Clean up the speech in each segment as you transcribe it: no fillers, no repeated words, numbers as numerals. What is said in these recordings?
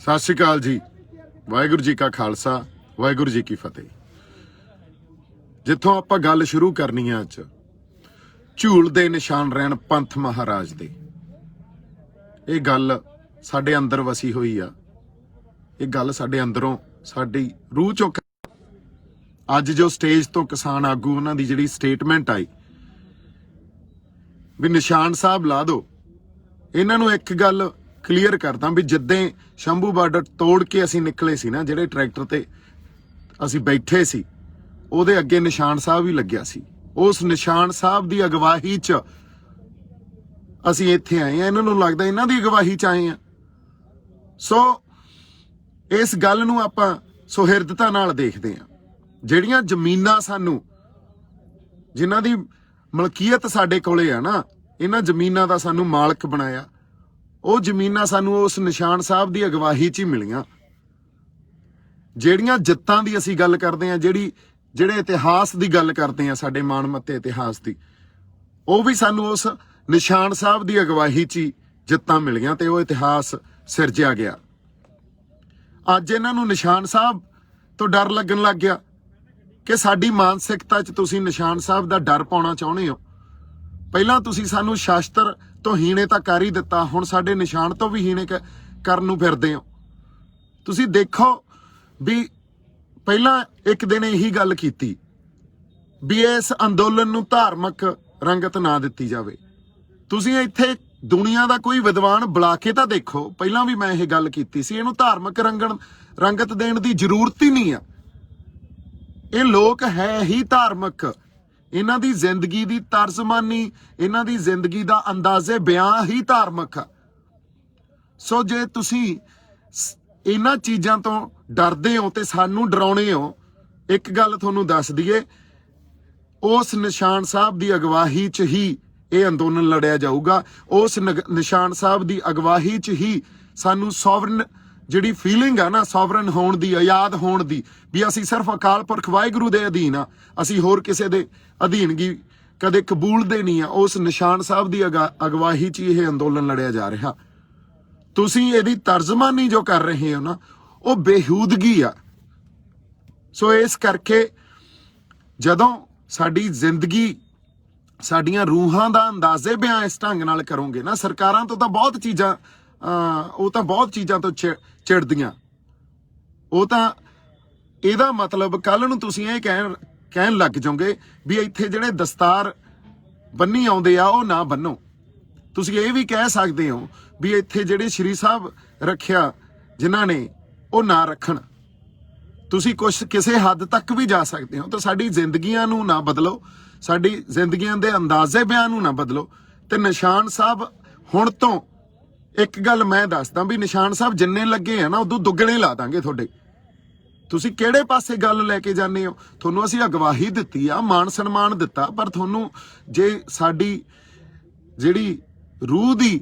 सत श्री अकाल जी। वाहिगुरू जी का खालसा वाहिगुरू जी की फतेह। जिथों आपां गल शुरू करनी है अज झूल दे निशान रहन पंथ महाराज दे, ये गल साडे अंदर वसी हुई आ। ये गल साडे अंदरों साडी रूह चों अज जो स्टेज तो किसान आगू उन्हां दी जिहड़ी स्टेटमेंट आई भी निशान साहब ला दो, इन्हां नूं एक गल क्लीयर करदा भी जिद्दें शंभू बार्डर तोड़ के असीं निकले सी ना, जिहड़े ट्रैक्टर ते असीं बैठे सी ਉਹਦੇ ਅੱਗੇ ਨਿਸ਼ਾਨ ਸਾਹਿਬ ਹੀ ਲੱਗਿਆ ਸੀ। ਉਸ ਨਿਸ਼ਾਨ ਸਾਹਿਬ ਦੀ ਅਗਵਾਈ 'ਚ ਅਸੀਂ ਇੱਥੇ ਆਏ ਆ। ਇਹਨਾਂ ਨੂੰ ਲੱਗਦਾ ਇਹਨਾਂ ਦੀ ਅਗਵਾਈ 'ਚ ਆਏ ਆ। ਸੋ ਇਸ ਗੱਲ ਨੂੰ ਆਪਾਂ ਸੁਹਿਰਦਤਾ ਨਾਲ ਦੇਖਦੇ ਆ। ਜਿਹੜੀਆਂ ਜ਼ਮੀਨਾਂ ਸਾਨੂੰ ਜਿਨ੍ਹਾਂ ਦੀ ਮਲਕੀਅਤ ਸਾਡੇ ਕੋਲੇ ਆ ਨਾ, ਇਹਨਾਂ ਜ਼ਮੀਨਾਂ ਦਾ ਸਾਨੂੰ ਮਾਲਕ ਬਣਾਇਆ। ਉਹ ਜ਼ਮੀਨਾਂ ਸਾਨੂੰ ਉਸ ਨਿਸ਼ਾਨ ਸਾਹਿਬ ਦੀ ਅਗਵਾਈ 'ਚ ਹੀ ਮਿਲੀਆਂ। ਜਿਹੜੀਆਂ ਜਿੱਤਾਂ ਦੀ ਅਸੀਂ ਗੱਲ ਕਰਦੇ ਆ, ਜਿਹੜੇ ਇਤਿਹਾਸ ਦੀ ਗੱਲ ਕਰਦੇ ਆ, ਸਾਡੇ ਮਾਣਮੱਤੇ ਇਤਿਹਾਸ ਦੀ, ਉਹ ਵੀ ਸਾਨੂੰ ਉਸ ਨਿਸ਼ਾਨ ਸਾਹਿਬ ਦੀ ਅਗਵਾਈ 'ਚ ਹੀ ਜਿੱਤਾਂ ਮਿਲੀਆਂ ਤੇ ਉਹ ਇਤਿਹਾਸ ਸਿਰਜਿਆ ਗਿਆ। ਅੱਜ ਇਹਨਾਂ ਨੂੰ ਨਿਸ਼ਾਨ ਸਾਹਿਬ ਤੋਂ ਡਰ ਲੱਗਣ ਲੱਗ ਗਿਆ ਕਿ ਸਾਡੀ ਮਾਨਸਿਕਤਾ 'ਚ ਤੁਸੀਂ ਨਿਸ਼ਾਨ ਸਾਹਿਬ ਦਾ ਡਰ ਪਾਉਣਾ ਚਾਹੁੰਦੇ ਹੋ। ਪਹਿਲਾਂ ਤੁਸੀਂ ਸਾਨੂੰ ਸ਼ਾਸਤਰ ਤੋਂ ਹੀਣੇ ਤਾਂ ਕਰ ਹੀ ਦਿੱਤਾ, ਹੁਣ ਸਾਡੇ ਨਿਸ਼ਾਨ ਤੋਂ ਵੀ ਹੀਣੇ ਕਰਨ ਨੂੰ ਫਿਰਦੇ ਹੋ। ਤੁਸੀਂ ਦੇਖੋ ਵੀ ਪਹਿਲਾਂ ਇੱਕ ਦਿਨ ਇਹੀ ਗੱਲ ਕੀਤੀ ਵੀ ਇਸ ਅੰਦੋਲਨ ਨੂੰ ਧਾਰਮਿਕ ਰੰਗਤ ਨਾ ਦਿੱਤੀ ਜਾਵੇ। ਤੁਸੀਂ ਇੱਥੇ ਦੁਨੀਆ ਦਾ ਕੋਈ ਵਿਦਵਾਨ ਬੁਲਾ ਕੇ ਤਾਂ ਦੇਖੋ। ਪਹਿਲਾਂ ਵੀ ਮੈਂ ਇਹ ਗੱਲ ਕੀਤੀ ਸੀ, ਇਹਨੂੰ ਧਾਰਮਿਕ ਰੰਗਤ ਦੇਣ ਦੀ ਜ਼ਰੂਰਤ ਹੀ ਨਹੀਂ ਆ। ਇਹ ਲੋਕ ਹੈ ਹੀ ਧਾਰਮਿਕ। ਇਹਨਾਂ ਦੀ ਜ਼ਿੰਦਗੀ ਦੀ ਤਰਜ਼ਮਾਨੀ, ਇਹਨਾਂ ਦੀ ਜ਼ਿੰਦਗੀ ਦਾ ਅੰਦਾਜ਼ੇ ਬਿਆਨ ਹੀ ਧਾਰਮਿਕ ਆ। ਸੋ ਜੇ ਤੁਸੀਂ ਇਹਨਾਂ ਚੀਜ਼ਾਂ ਤੋਂ ਡਰਦੇ ਹੋ ਤੇ ਸਾਨੂੰ ਡਰਾਉਣੇ ਹੋ, ਇੱਕ ਗੱਲ ਤੁਹਾਨੂੰ ਦੱਸ ਦਈਏ, ਉਸ ਨਿਸ਼ਾਨ ਸਾਹਿਬ ਦੀ ਅਗਵਾਈ 'ਚ ਹੀ ਇਹ ਅੰਦੋਲਨ ਲੜਿਆ ਜਾਊਗਾ। ਉਸ ਨਿਸ਼ਾਨ ਸਾਹਿਬ ਦੀ ਅਗਵਾਈ 'ਚ ਹੀ ਸਾਨੂੰ ਸੋਵਰਨ ਜਿਹੜੀ ਫੀਲਿੰਗ ਆ ਨਾ, ਸੋਵਰਨ ਹੋਣ ਦੀ, ਆਜ਼ਾਦ ਹੋਣ ਦੀ, ਵੀ ਅਸੀਂ ਸਿਰਫ ਅਕਾਲ ਪੁਰਖ ਵਾਹਿਗੁਰੂ ਦੇ ਅਧੀਨ ਆ, ਅਸੀਂ ਹੋਰ ਕਿਸੇ ਦੇ ਅਧੀਨਗੀ ਕਦੇ ਕਬੂਲਦੇ ਨਹੀਂ ਆ। ਉਸ ਨਿਸ਼ਾਨ ਸਾਹਿਬ ਦੀ ਅਗਵਾਈ 'ਚ ਇਹ ਅੰਦੋਲਨ ਲੜਿਆ ਜਾ ਰਿਹਾ। ਤੁਸੀਂ ਇਹਦੀ ਤਰਜਮਾਨੀ ਜੋ ਕਰ ਰਹੇ ਹੋ ਨਾ, ਉਹ ਬੇਹੂਦਗੀ ਆ। ਸੋ ਇਸ ਕਰਕੇ ਜਦੋਂ ਸਾਡੀ ਜ਼ਿੰਦਗੀ, ਸਾਡੀਆਂ ਰੂਹਾਂ ਦਾ ਅੰਦਾਜ਼ੇ ਬਿਆਨ ਇਸ ਢੰਗ ਨਾਲ ਕਰੋਗੇ ਨਾ, ਸਰਕਾਰਾਂ ਤੋਂ ਤਾਂ ਬਹੁਤ ਚੀਜ਼ਾਂ ਉਹ ਤਾਂ ਬਹੁਤ ਚੀਜ਼ਾਂ ਤੋਂ ਚਿੜਦੀਆਂ। ਉਹ ਤਾਂ ਇਹਦਾ ਮਤਲਬ ਕੱਲ ਨੂੰ ਤੁਸੀਂ ਇਹ ਕਹਿਣ ਲੱਗ ਜਾਓਗੇ ਵੀ ਇੱਥੇ ਜਿਹੜੇ ਦਸਤਾਰ ਬੰਨੀ ਆਉਂਦੇ ਆ ਉਹ ਨਾ ਬੰਨੋ। ਤੁਸੀਂ ਇਹ ਵੀ ਕਹਿ ਸਕਦੇ ਹੋ ਵੀ ਇੱਥੇ ਜਿਹੜੇ ਸ਼੍ਰੀ ਸਾਹਿਬ ਰੱਖਿਆ ਜਿਨ੍ਹਾਂ ਨੇ ਉਹ ਨਾ ਰੱਖਣ। ਤੁਸੀਂ ਕਿਸੇ ਹੱਦ ਤੱਕ ਵੀ ਜਾ ਸਕਦੇ ਹੋ। ਤਾਂ ਸਾਡੀ ਜ਼ਿੰਦਗੀਆਂ ਨੂੰ ਨਾ ਬਦਲੋ, ਸਾਡੀ ਜ਼ਿੰਦਗੀਆਂ ਦੇ ਅੰਦਾਜ਼ੇ ਬਿਆਨ ਨੂੰ ਨਾ ਬਦਲੋ। ਤੇ ਨਿਸ਼ਾਨ ਸਾਹਿਬ ਹੁਣ ਤੋਂ ਇੱਕ ਗੱਲ ਮੈਂ ਦੱਸਦਾ ਵੀ ਨਿਸ਼ਾਨ ਸਾਹਿਬ ਜਿੰਨੇ ਲੱਗੇ ਆ ਨਾ, ਉਦੋਂ ਦੁੱਗਣੇ ਲਾ ਦਾਂਗੇ ਤੁਹਾਡੇ। ਤੁਸੀਂ ਕਿਹੜੇ ਪਾਸੇ ਗੱਲ ਲੈ ਕੇ ਜਾਂਦੇ ਹੋ? ਤੁਹਾਨੂੰ ਅਸੀਂ ਅਗਵਾਈ ਦਿੱਤੀ ਆ, ਮਾਣ ਸਨਮਾਨ ਦਿੱਤਾ, ਪਰ ਤੁਹਾਨੂੰ ਜੇ ਸਾਡੀ ਜਿਹੜੀ ਰੂਹ ਦੀ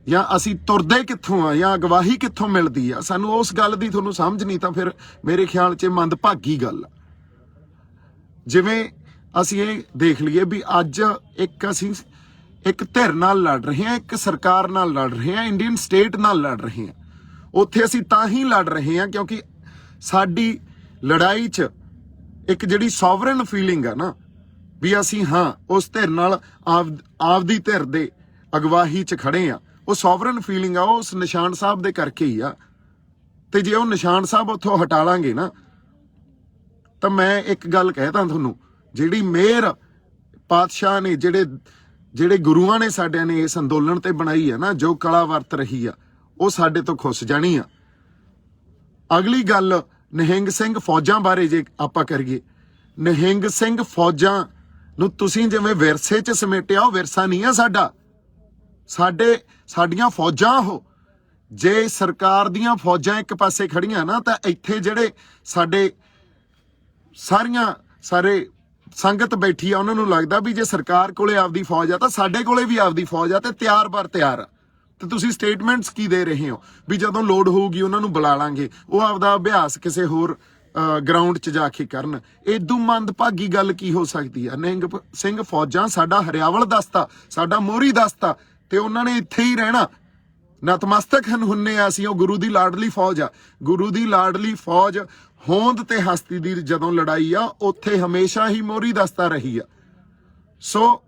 ਜਾਂ ਅਸੀਂ ਤੁਰਦੇ ਕਿੱਥੋਂ ਆ ਜਾਂ ਅਗਵਾਈ ਕਿੱਥੋਂ ਮਿਲਦੀ ਆ, ਸਾਨੂੰ ਉਸ ਗੱਲ ਦੀ ਤੁਹਾਨੂੰ ਸਮਝ ਨਹੀਂ, ਤਾਂ ਫਿਰ ਮੇਰੇ ਖਿਆਲ 'ਚ ਮੰਦਭਾਗੀ ਗੱਲ ਆ। ਜਿਵੇਂ ਅਸੀਂ ਇਹ ਦੇਖ ਲਈਏ ਵੀ ਅੱਜ ਅਸੀਂ ਇੱਕ ਧਿਰ ਨਾਲ ਲੜ ਰਹੇ ਹਾਂ, ਇੱਕ ਸਰਕਾਰ ਨਾਲ ਲੜ ਰਹੇ ਹਾਂ, ਇੰਡੀਅਨ ਸਟੇਟ ਨਾਲ ਲੜ ਰਹੇ ਹਾਂ। ਉੱਥੇ ਅਸੀਂ ਤਾਂ ਹੀ ਲੜ ਰਹੇ ਹਾਂ ਕਿਉਂਕਿ ਸਾਡੀ ਲੜਾਈ 'ਚ ਇੱਕ ਜਿਹੜੀ ਸੋਵਰਨ ਫੀਲਿੰਗ ਆ ਨਾ, ਵੀ ਅਸੀਂ ਹਾਂ ਉਸ ਧਿਰ ਨਾਲ ਆਪਦੀ ਧਿਰ ਦੇ ਅਗਵਾਈ 'ਚ ਖੜੇ ਆ, ਉਹ ਸੋਵਰਨ ਫੀਲਿੰਗ ਆ, ਉਸ ਨਿਸ਼ਾਨ ਸਾਹਿਬ ਦੇ ਕਰਕੇ ਹੀ ਆ। ਤੇ ਜੇ ਉਹ ਨਿਸ਼ਾਨ ਸਾਹਿਬ ਉੱਥੋਂ ਹਟਾ ਲਾਂਗੇ ਨਾ, ਤਾਂ ਮੈਂ ਇੱਕ ਗੱਲ ਕਹਿਦਾ ਤੁਹਾਨੂੰ, ਜਿਹੜੀ ਮਿਹਰ ਪਾਤਸ਼ਾਹ ਨੇ, ਜਿਹੜੇ ਗੁਰੂਆਂ ਨੇ ਸਾਡਿਆਂ ਨੇ ਇਸ ਅੰਦੋਲਨ ਤੇ ਬਣਾਈ ਆ ਨਾ, ਜੋ ਕਲਾ ਵਰਤ ਰਹੀ ਆ, ਉਹ ਸਾਡੇ ਤੋਂ ਖੁੱਸ ਜਾਣੀ ਆ। ਅਗਲੀ ਗੱਲ ਨਿਹੰਗ ਸਿੰਘ ਫੌਜਾਂ ਬਾਰੇ ਜੇ ਆਪਾਂ ਕਰੀਏ, ਨਿਹੰਗ ਸਿੰਘ ਫੌਜਾਂ ਨੂੰ ਤੁਸੀਂ ਜਿਵੇਂ ਵਿਰਸੇ 'ਚ ਸਮੇਟਿਆ, ਉਹ ਵਿਰਸਾ ਨਹੀਂ ਆ ਸਾਡਾ। ਸਾਡੀਆਂ ਫੌਜਾਂ ਉਹ, ਜੇ ਸਰਕਾਰ ਦੀਆਂ ਫੌਜਾਂ ਇੱਕ ਪਾਸੇ ਖੜੀਆਂ ਨਾ, ਤਾਂ ਇੱਥੇ ਜਿਹੜੇ ਸਾਡੇ ਸਾਰੇ ਸੰਗਤ ਬੈਠੀ ਆ, ਉਹਨਾਂ ਨੂੰ ਲੱਗਦਾ ਵੀ ਜੇ ਸਰਕਾਰ ਕੋਲੇ ਆਪਦੀ ਫੌਜ ਆ ਤਾਂ ਸਾਡੇ ਕੋਲੇ ਵੀ ਆਪਦੀ ਫੌਜ ਆ ਤੇ ਤਿਆਰ ਬਰ ਤਿਆਰ ਆ। ਤੇ ਤੁਸੀਂ ਸਟੇਟਮੈਂਟਸ ਕੀ ਦੇ ਰਹੇ ਹੋ ਵੀ ਜਦੋਂ ਲੋੜ ਹੋਊਗੀ ਉਹਨਾਂ ਨੂੰ ਬੁਲਾ ਲਾਂਗੇ, ਉਹ ਆਪਦਾ ਅਭਿਆਸ ਕਿਸੇ ਹੋਰ ਗਰਾਊਂਡ 'ਚ ਜਾ ਕੇ ਕਰਨ। ਏਦੂ ਮੰਦਭਾਗੀ ਗੱਲ ਕੀ ਹੋ ਸਕਦੀ ਆ? ਨਿਹੰਗ ਸਿੰਘ ਫੌਜਾਂ ਸਾਡਾ ਹਰਿਆਵਲ ਦਸਤਾ, ਸਾਡਾ ਮੋਹਰੀ ਦਸਤਾ, ਤੇ ਉਹਨਾਂ ਨੇ ਇੱਥੇ ਹੀ ਰਹਿਣਾ। ਨਤਮਸਤਕ ਹੁੰਨੇ ਆ ਅਸੀਂ। ਉਹ ਗੁਰੂ ਦੀ ਲਾਡਲੀ ਫੌਜ ਆ। ਗੁਰੂ ਦੀ ਲਾਡਲੀ ਫੌਜ ਹੋਂਦ ਤੇ ਹਸਤੀ ਦੀ ਜਦੋਂ ਲੜਾਈ ਆ ਉੱਥੇ ਹਮੇਸ਼ਾ ਹੀ ਮੋਹਰੀ ਦਸਤਾ ਰਹੀ ਆ। ਸੋ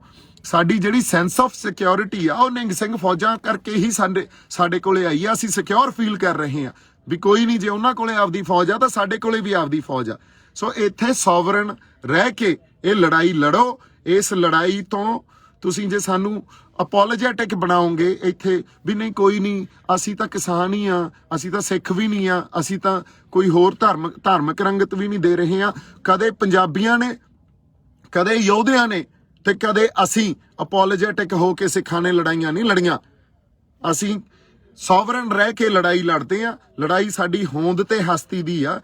ਸਾਡੀ ਜਿਹੜੀ ਸੈਂਸ ਆਫ ਸਿਕਿਉਰਿਟੀ ਆ ਉਹ ਨਿਹੰਗ ਸਿੰਘ ਫੌਜਾਂ ਕਰਕੇ ਹੀ ਸਾਡੇ ਕੋਲੇ ਆਈ ਆ। ਅਸੀਂ ਸਿਕਿਉਰ ਫੀਲ ਕਰ ਰਹੇ ਆ ਵੀ ਕੋਈ ਨਹੀਂ, ਜੇ ਉਹਨਾਂ ਕੋਲੇ ਆਪਦੀ ਫੌਜ ਆ ਤਾਂ ਸਾਡੇ ਕੋਲੇ ਵੀ ਆਪਦੀ ਫੌਜ ਆ। ਸੋ ਇੱਥੇ ਸੋਵਰਨ ਰਹਿ ਕੇ ਇਹ ਲੜਾਈ ਲੜੋ। ਇਸ ਲੜਾਈ ਤੋਂ ਤੁਸੀਂ ਜੇ ਸਾਨੂੰ ਅਪੋਲੋਜੈਟਿਕ ਬਣਾਓਗੇ ਇੱਥੇ ਵੀ ਨਹੀਂ ਕੋਈ ਨਹੀਂ, ਅਸੀਂ ਤਾਂ ਕਿਸਾਨ ਹੀ ਆ, ਅਸੀਂ ਤਾਂ ਸਿੱਖ ਵੀ ਨਹੀਂ ਆ, ਅਸੀਂ ਤਾਂ ਕੋਈ ਹੋਰ ਧਾਰਮਿਕ ਰੰਗਤ ਵੀ ਨਹੀਂ ਦੇ ਰਹੇ ਆ। ਕਦੇ ਪੰਜਾਬੀਆਂ ਨੇ, ਕਦੇ ਯੋਧਿਆਂ ਨੇ ਤੇ ਕਦੇ ਅਸੀਂ ਅਪੋਲੋਜੈਟਿਕ ਹੋ ਕੇ ਸਿੱਖਾਂ ਨੇ ਲੜਾਈਆਂ ਨਹੀਂ ਲੜੀਆਂ। ਅਸੀਂ ਸੋਵਰਨ ਰਹਿ ਕੇ ਲੜਾਈ ਲੜਦੇ ਆ। ਲੜਾਈ ਸਾਡੀ ਹੋਂਦ ਤੇ ਹਸਤੀ ਦੀ ਆ।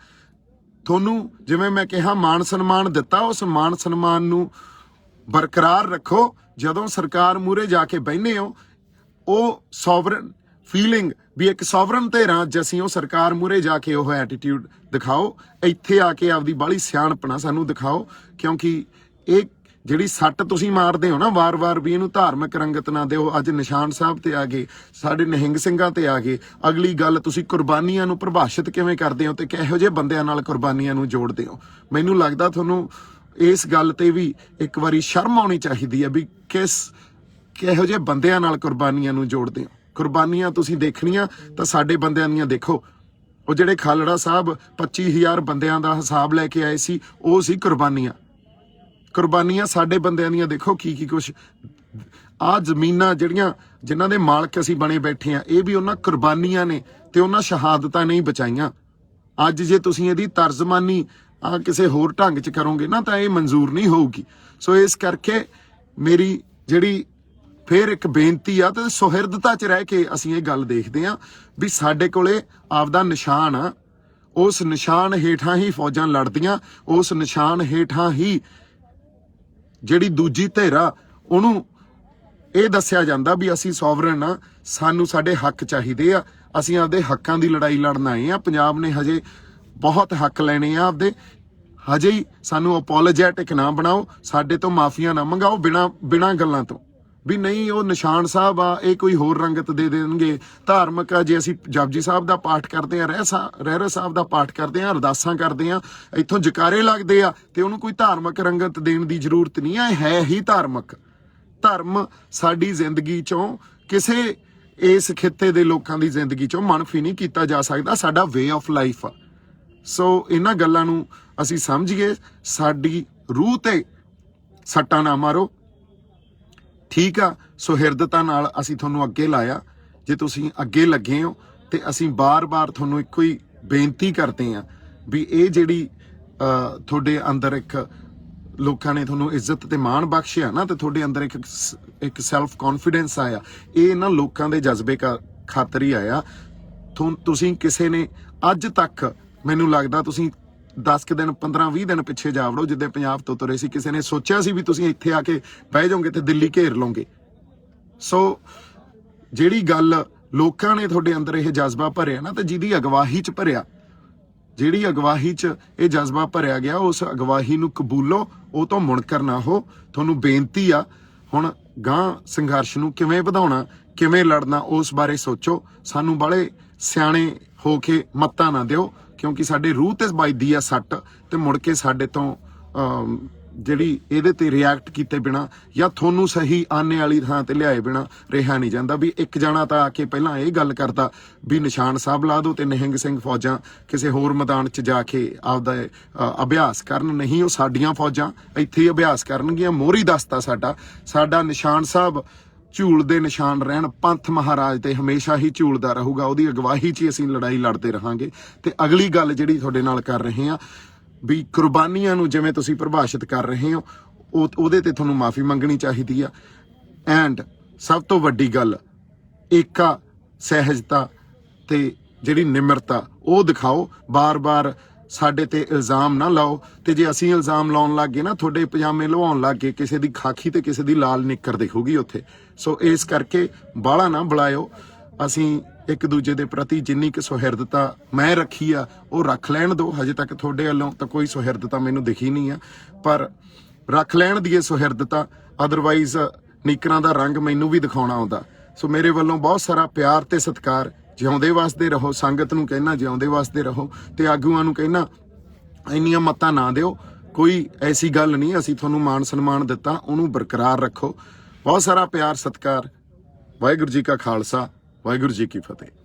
ਤੁਹਾਨੂੰ ਜਿਵੇਂ ਮੈਂ ਕਿਹਾ ਮਾਣ ਸਨਮਾਨ ਦਿੱਤਾ, ਉਸ ਮਾਣ ਸਨਮਾਨ ਨੂੰ ਬਰਕਰਾਰ ਰੱਖੋ। ਜਦੋਂ ਸਰਕਾਰ ਮੂਹਰੇ ਜਾ ਕੇ ਬਹਿਨੇ ਹੋ ਉਹ ਸੋਵਰਨ ਫੀਲਿੰਗ ਵੀ ਇੱਕ ਸੋਵਰਨ ਤੇ ਰਾਜ ਅਸੀਂ ਉਹ ਸਰਕਾਰ ਮੂਹਰੇ ਜਾ ਕੇ ਉਹ ਐਟੀਟਿਊਡ ਦਿਖਾਓ। ਇੱਥੇ ਆ ਕੇ ਆਪਦੀ ਬਾਹਲੀ ਸਿਆਣਪਣਾ ਸਾਨੂੰ ਦਿਖਾਓ, ਕਿਉਂਕਿ ਇਹ ਜਿਹੜੀ ਸੱਟ ਤੁਸੀਂ ਮਾਰਦੇ ਹੋ ਨਾ ਵਾਰ-ਵਾਰ ਵੀ ਇਹਨੂੰ ਧਾਰਮਿਕ ਰੰਗਤ ਨਾ ਦਿਓ। ਅੱਜ ਨਿਸ਼ਾਨ ਸਾਹਿਬ ਤੇ ਆ ਗਏ, ਸਾਡੇ ਨਿਹੰਗ ਸਿੰਘਾਂ ਤੇ ਆ ਗਏ। ਅਗਲੀ ਗੱਲ ਤੁਸੀਂ ਕੁਰਬਾਨੀਆਂ ਨੂੰ ਪਰਿਭਾਸ਼ਿਤ ਕਿਵੇਂ ਕਰਦੇ ਹੋ ਤੇ ਕਿਹੋ ਜਿਹੇ ਬੰਦਿਆਂ ਨਾਲ ਕੁਰਬਾਨੀਆਂ ਨੂੰ ਜੋੜਦੇ ਹੋ। ਮੈਨੂੰ ਲੱਗਦਾ ਤੁਹਾਨੂੰ ਇਸ ਗੱਲ ਤੇ ਵੀ ਇੱਕ ਵਾਰੀ ਸ਼ਰਮ ਆਉਣੀ ਚਾਹੀਦੀ ਹੈ ਵੀ ਕਿਹੋ ਜਿਹੇ ਬੰਦਿਆਂ ਨਾਲ ਕੁਰਬਾਨੀਆਂ ਨੂੰ ਜੋੜਦੇ ਹੋ। ਕੁਰਬਾਨੀਆਂ ਤੁਸੀਂ ਦੇਖਣੀਆਂ ਤਾਂ ਸਾਡੇ ਬੰਦਿਆਂ ਦੀਆਂ ਦੇਖੋ। ਉਹ ਜਿਹੜੇ ਖਾਲੜਾ ਸਾਹਿਬ 25,000 ਬੰਦਿਆਂ ਦਾ ਹਿਸਾਬ ਲੈ ਕੇ ਆਏ ਸੀ, ਉਹ ਸੀ ਕੁਰਬਾਨੀਆਂ। ਕੁਰਬਾਨੀਆਂ ਸਾਡੇ ਬੰਦਿਆਂ ਦੀਆਂ ਦੇਖੋ ਕੀ ਕੁਛ। ਆਹ ਜ਼ਮੀਨਾਂ ਜਿਹੜੀਆਂ ਜਿਨ੍ਹਾਂ ਦੇ ਮਾਲਕ ਅਸੀਂ ਬਣੇ ਬੈਠੇ ਆ, ਇਹ ਵੀ ਉਹਨਾਂ ਕੁਰਬਾਨੀਆਂ ਨੇ ਤੇ ਉਹਨਾਂ ਸ਼ਹਾਦਤਾਂ ਨਹੀਂ ਬਚਾਈਆਂ। ਅੱਜ ਜੇ ਤੁਸੀਂ ਇਹਦੀ ਤਰਜਮਾਨੀ ਕਿਸੇ ਹੋਰ ਢੰਗ 'ਚ ਕਰੋਗੇ ਨਾ ਤਾਂ ਇਹ ਮਨਜ਼ੂਰ ਨਹੀਂ ਹੋਊਗੀ। ਸੋ ਇਸ ਕਰਕੇ ਮੇਰੀ ਜਿਹੜੀ ਫੇਰ ਇੱਕ ਬੇਨਤੀ ਆ ਤੇ ਸੁਹਿਰਦਤਾ 'ਚ ਰਹਿ ਕੇ ਅਸੀਂ ਇਹ ਗੱਲ ਦੇਖਦੇ ਆ ਵੀ ਸਾਡੇ ਕੋਲੇ ਆਪਦਾ ਨਿਸ਼ਾਨ ਆ। ਉਸ ਨਿਸ਼ਾਨ ਹੇਠਾਂ ਹੀ ਫੌਜਾਂ ਲੜਦੀਆਂ। ਉਸ ਨਿਸ਼ਾਨ ਹੇਠਾਂ ਹੀ ਜਿਹੜੀ ਦੂਜੀ ਧਿਰ ਆ ਉਹਨੂੰ ਇਹ ਦੱਸਿਆ ਜਾਂਦਾ ਵੀ ਅਸੀਂ ਸੋਵਰਨ ਆ, ਸਾਨੂੰ ਸਾਡੇ ਹੱਕ ਚਾਹੀਦੇ ਆ, ਅਸੀਂ ਆਪਦੇ ਹੱਕਾਂ ਦੀ ਲੜਾਈ ਲੜਨ ਆਏ ਆ। ਪੰਜਾਬ ਨੇ ਹਜੇ ਬਹੁਤ ਹੱਕ ਲੈਣੇ ਆ ਆਪਦੇ। ਹਜੇ ਹੀ ਸਾਨੂੰ ਅਪੋਲੋਜੈਟਿਕ ਨਾ ਬਣਾਓ, ਸਾਡੇ ਤੋਂ ਮਾਫੀਆਂ ਨਾ ਮੰਗਾਓ ਬਿਨਾਂ ਗੱਲਾਂ ਤੋਂ ਵੀ ਨਹੀਂ ਉਹ ਨਿਸ਼ਾਨ ਸਾਹਿਬ ਆ, ਇਹ ਕੋਈ ਹੋਰ ਰੰਗਤ ਦੇ ਦੇਣਗੇ। ਧਾਰਮਿਕ ਆ, ਜੇ ਅਸੀਂ ਜਪਜੀ ਸਾਹਿਬ ਦਾ ਪਾਠ ਕਰਦੇ ਆ, ਰਹਿਰਾਸ ਸਾਹਿਬ ਦਾ ਪਾਠ ਕਰਦੇ ਆ, ਅਰਦਾਸਾਂ ਕਰਦੇ ਆ, ਇੱਥੋਂ ਜਕਾਰੇ ਲੱਗਦੇ ਆ ਤੇ ਉਹਨੂੰ ਕੋਈ ਧਾਰਮਿਕ ਰੰਗਤ ਦੇਣ ਦੀ ਜ਼ਰੂਰਤ ਨਹੀਂ ਆ। ਇਹ ਹੈ ਹੀ ਧਾਰਮਿਕ। ਧਰਮ ਸਾਡੀ ਜ਼ਿੰਦਗੀ ਚੋਂ ਕਿਸੇ ਇਸ ਖਿੱਤੇ ਦੇ ਲੋਕਾਂ ਦੀ ਜ਼ਿੰਦਗੀ ਚੋਂ ਮਨਫੀ ਨਹੀਂ ਕੀਤਾ ਜਾ ਸਕਦਾ। ਸਾਡਾ ਵੇ ਆਫ ਲਾਈਫ ਆ। ਸੋ ਇਹਨਾਂ ਗੱਲਾਂ ਨੂੰ ਅਸੀਂ ਸਮਝੀਏ, ਸਾਡੀ ਰੂਹ ਤੇ ਸੱਟਾਂ ਨਾ ਮਾਰੋ। ਠੀਕ ਆ, ਸੁਹਿਰਦਤਾ ਨਾਲ ਅਸੀਂ ਤੁਹਾਨੂੰ ਅੱਗੇ ਲਾਇਆ। ਜੇ ਤੁਸੀਂ ਅੱਗੇ ਲੱਗੇ ਹੋ ਤੇ ਅਸੀਂ ਬਾਰ-ਬਾਰ ਤੁਹਾਨੂੰ ਇੱਕੋ ਹੀ ਬੇਨਤੀ ਕਰਦੇ ਆ ਵੀ ਇਹ ਜਿਹੜੀ ਤੁਹਾਡੇ ਅੰਦਰ ਇੱਕ ਲੋਕਾਂ ਨੇ ਤੁਹਾਨੂੰ ਇੱਜ਼ਤ ਤੇ ਮਾਣ ਬਖਸ਼ਿਆ ਨਾ ਤੇ ਤੁਹਾਡੇ ਅੰਦਰ ਇੱਕ ਸੈਲਫ ਕੌਨਫੀਡੈਂਸ ਆਇਆ, ਇਹ ਇਹਨਾਂ ਲੋਕਾਂ ਦੇ ਜਜ਼ਬੇ ਖਾਤਰ ਹੀ ਆਇਆ। ਤੁਸੀਂ ਕਿਸੇ ਨੇ ਅੱਜ ਤੱਕ ਮੈਨੂੰ ਲੱਗਦਾ ਤੁਸੀਂ 10 ਕੁ ਦਿਨ 15-20 ਦਿਨ ਪਿੱਛੇ ਜਾ ਵੜੋ ਜਿੱਦੇ ਪੰਜਾਬ ਤੋਂ ਤੁਰੇ ਸੀ, ਕਿਸੇ ਨੇ ਸੋਚਿਆ ਸੀ ਵੀ ਤੁਸੀਂ ਇੱਥੇ ਆ ਕੇ ਬਹਿ ਜਾਓਗੇ ਤੇ ਦਿੱਲੀ ਘੇਰ ਲਓਗੇ। ਸੋ ਜਿਹੜੀ ਗੱਲ ਲੋਕਾਂ ਨੇ ਤੁਹਾਡੇ ਅੰਦਰ ਇਹ ਜਜ਼ਬਾ ਭਰਿਆ ਨਾ ਤੇ ਜਿਹਦੀ ਅਗਵਾਈ 'ਚ ਭਰਿਆ, ਜਿਹੜੀ ਅਗਵਾਈ 'ਚ ਇਹ ਜਜ਼ਬਾ ਭਰਿਆ ਗਿਆ, ਉਸ ਅਗਵਾਈ ਨੂੰ ਕਬੂਲੋ, ਉਹ ਤੋਂ ਮੁਨਕਰ ਨਾ ਹੋ। ਤੁਹਾਨੂੰ ਬੇਨਤੀ ਆ ਹੁਣ ਗਾਂ ਸੰਘਰਸ਼ ਨੂੰ ਕਿਵੇਂ ਵਧਾਉਣਾ, ਕਿਵੇਂ ਲੜਨਾ, ਉਸ ਬਾਰੇ ਸੋਚੋ। ਸਾਨੂੰ ਬਾਲੇ ਸਿਆਣੇ ਹੋ ਕੇ ਮੱਤਾਂ ਨਾ ਦਿਓ, ਕਿਉਂਕਿ ਸਾਡੇ ਰੂਹ ਤੇ ਵੱਜਦੀ ਆ ਸੱਟ ਤੇ ਮੁੜ ਕੇ ਸਾਡੇ ਤੋਂ ਜਿਹੜੀ ਇਹਦੇ ਤੇ ਰਿਐਕਟ ਕੀਤੇ ਬਿਨਾ ਜਾਂ ਤੁਹਾਨੂੰ ਸਹੀ ਆਨੇ ਵਾਲੀ ਥਾਂ ਤੇ ਲਿਆਏ ਬਿਨਾ ਰਿਹਾ ਨਹੀਂ ਜਾਂਦਾ। ਵੀ ਇੱਕ ਜਣਾ ਤਾਂ ਆ ਕੇ ਪਹਿਲਾਂ ਇਹ ਗੱਲ ਕਰਦਾ ਵੀ ਨਿਸ਼ਾਨ ਸਾਹਿਬ ਲਾ ਦਿਓ ਤੇ ਨਿਹੰਗ ਸਿੰਘ ਫੌਜਾਂ ਕਿਸੇ ਹੋਰ ਮੈਦਾਨ 'ਚ ਜਾ ਕੇ ਆਪਦਾ ਅਭਿਆਸ ਕਰਨ। ਨਹੀਂ, ਉਹ ਸਾਡੀਆਂ ਫੌਜਾਂ ਇੱਥੇ ਹੀ ਅਭਿਆਸ ਕਰਨਗੀਆਂ। ਮੋਹਰੀ ਦਸਤਾ ਸਾਡਾ ਨਿਸ਼ਾਨ ਸਾਹਿਬ ਝੂਲ ਦੇ ਨਿਸ਼ਾਨ ਰਹਿਣ। ਪੰਥ ਮਹਾਰਾਜ ਤੇ ਹਮੇਸ਼ਾ ਹੀ ਝੂਲਦਾ ਰਹੂਗਾ। ਉਹਦੀ ਅਗਵਾਈ 'ਚ ਹੀ ਅਸੀਂ ਲੜਾਈ ਲੜਦੇ ਰਹਾਂਗੇ। ਤੇ ਅਗਲੀ ਗੱਲ ਜਿਹੜੀ ਤੁਹਾਡੇ ਨਾਲ ਕਰ ਰਹੇ ਹਾਂ ਵੀ ਕੁਰਬਾਨੀਆਂ ਨੂੰ ਜਿਵੇਂ ਤੁਸੀਂ ਪਰਿਭਾਸ਼ਿਤ ਕਰ ਰਹੇ ਹੋ, ਉਹਦੇ ਤੇ ਤੁਹਾਨੂੰ ਮਾਫੀ ਮੰਗਣੀ ਚਾਹੀਦੀ ਆ। ਐਂਡ ਸਭ ਤੋਂ ਵੱਡੀ ਗੱਲ, ਏਕਾ, ਸਹਿਜਤਾ ਤੇ ਜਿਹੜੀ ਨਿਮਰਤਾ ਉਹ ਦਿਖਾਓ। ਬਾਰ-ਬਾਰ ਸਾਡੇ ਤੇ ਇਲਜ਼ਾਮ ਨਾ ਲਾਓ। ਤੇ ਜੇ ਅਸੀਂ ਇਲਜ਼ਾਮ ਲਾਉਣ ਲੱਗ ਗਏ ਨਾ, ਤੁਹਾਡੇ ਪਜਾਮੇ ਲਵਾਉਣ ਲੱਗ ਗਏ, ਕਿਸੇ ਦੀ ਖਾਕੀ ਤੇ ਕਿਸੇ ਦੀ ਲਾਲ ਨਿੱਕਰ ਦਿਖੂਗੀ ਉੱਥੇ। ਸੋ ਇਸ ਕਰਕੇ ਬਾਹਲਾ ਨਾ ਬੁਲਾਇਓ। ਅਸੀਂ ਇੱਕ ਦੂਜੇ ਦੇ ਪ੍ਰਤੀ ਜਿੰਨੀ ਕੁ ਸੁਹਿਰਦਤਾ ਮੈਂ ਰੱਖੀ ਆ ਉਹ ਰੱਖ ਲੈਣ ਦਿਓ। ਹਜੇ ਤੱਕ ਤੁਹਾਡੇ ਵੱਲੋਂ ਤਾਂ ਕੋਈ ਸੁਹਿਰਦਤਾ ਮੈਨੂੰ ਦਿਖੀ ਨਹੀਂ ਆ, ਪਰ ਰੱਖ ਲੈਣ ਦੀ ਇਹ ਸੁਹਿਰਦਤਾ। ਅਦਰਵਾਈਜ਼ ਨੀਕਰਾਂ ਦਾ ਰੰਗ ਮੈਨੂੰ ਵੀ ਦਿਖਾਉਣਾ ਆਉਂਦਾ। ਸੋ ਮੇਰੇ ਵੱਲੋਂ ਬਹੁਤ ਸਾਰਾ ਪਿਆਰ ਤੇ ਸਤਿਕਾਰ। ਜਿਉਂਦੇ ਵਸਦੇ ਰਹੋ। ਸੰਗਤ ਨੂੰ ਕਹਿਣਾ ਜਿਉਂਦੇ ਵਸਦੇ ਰਹੋ, ਤੇ ਆਗੂਆਂ ਨੂੰ ਕਹਿਣਾ ਇੰਨੀਆਂ ਮੱਤਾਂ ਨਾ ਦਿਓ। ਕੋਈ ਐਸੀ ਗੱਲ ਨਹੀਂ, ਅਸੀਂ ਤੁਹਾਨੂੰ ਮਾਣ ਸਨਮਾਨ ਦਿੱਤਾ, ਉਹਨੂੰ ਬਰਕਰਾਰ ਰੱਖੋ। ਬਹੁਤ ਸਾਰਾ ਪਿਆਰ ਸਤਿਕਾਰ। ਵਾਹਿਗੁਰੂ ਜੀ ਕਾ ਖਾਲਸਾ, ਵਾਹਿਗੁਰੂ ਜੀ ਕੀ ਫਤਿਹ।